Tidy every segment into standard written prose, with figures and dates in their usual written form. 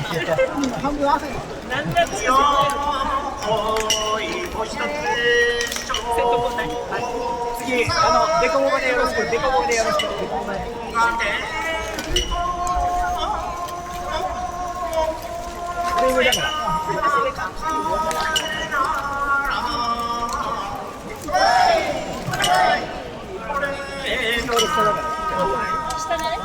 半分汗。なんだってよ。次、デコボコでよろしく、デコボコでよろしく。これ上だから。下だね。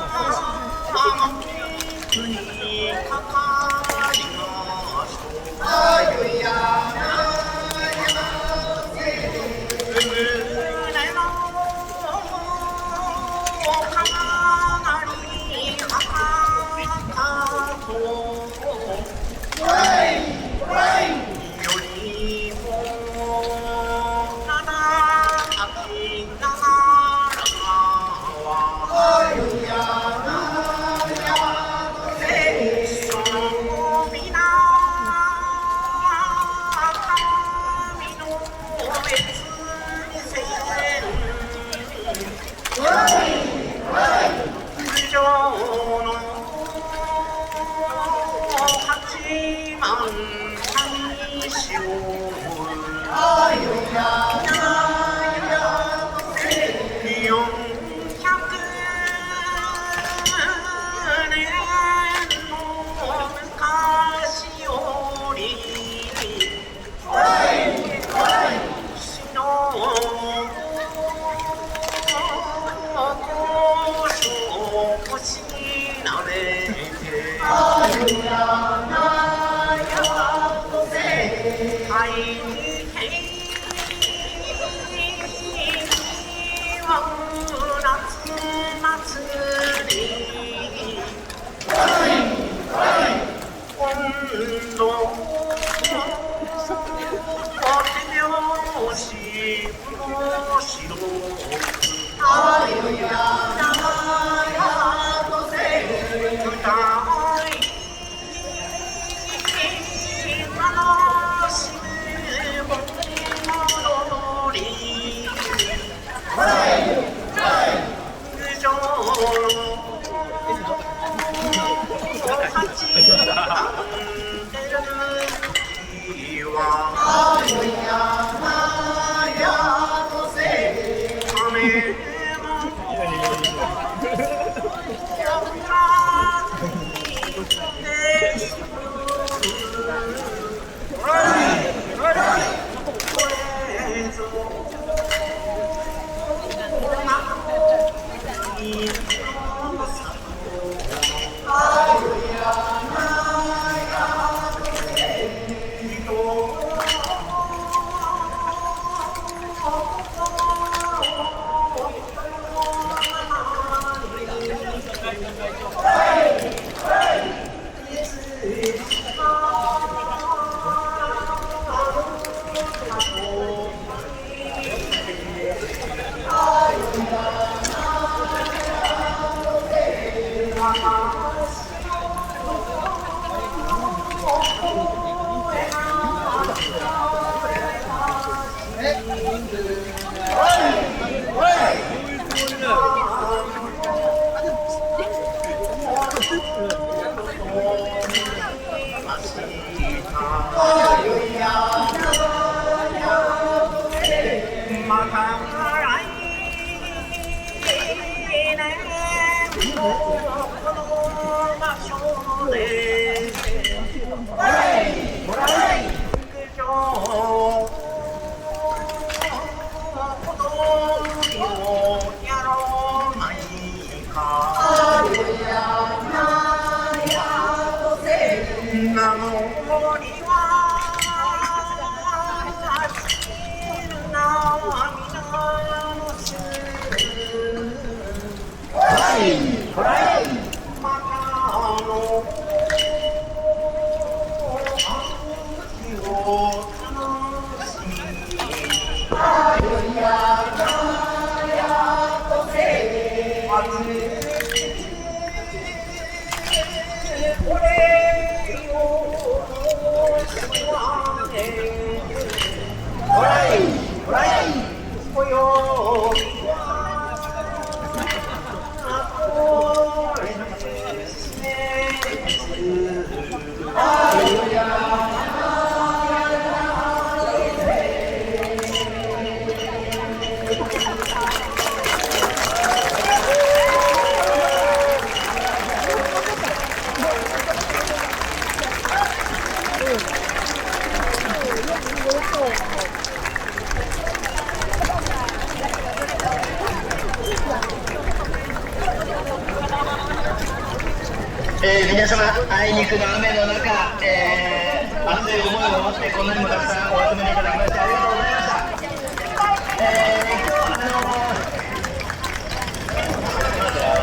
あいにくの雨の中、熱い思いを持ってこんなにもたくさんお集めいただきましてありがとうございました。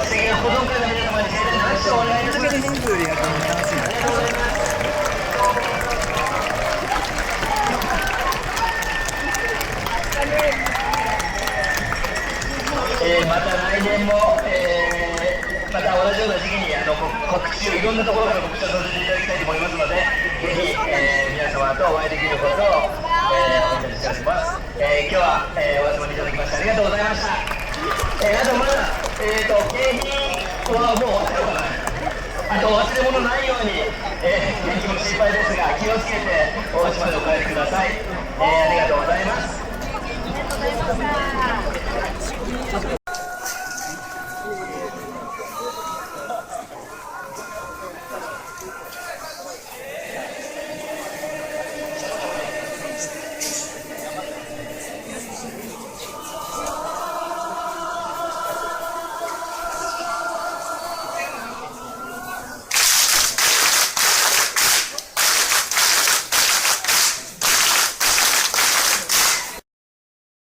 素敵な保存会の皆様に盛大な拍手をお願いいたします。ありがとうございます。また来年も、また同じような時期に告知をいろんなところから告知をさせていただきたいと思いますので、ぜひ、皆様とお会いできることを、お祈りしております。今日は、お集まりいただきましてありがとうございました。あとまだ、景品はもう終わったのかな。あと忘れ物ないように、天気も心配ですが気をつけてお家までお帰りください。ありがとうございます。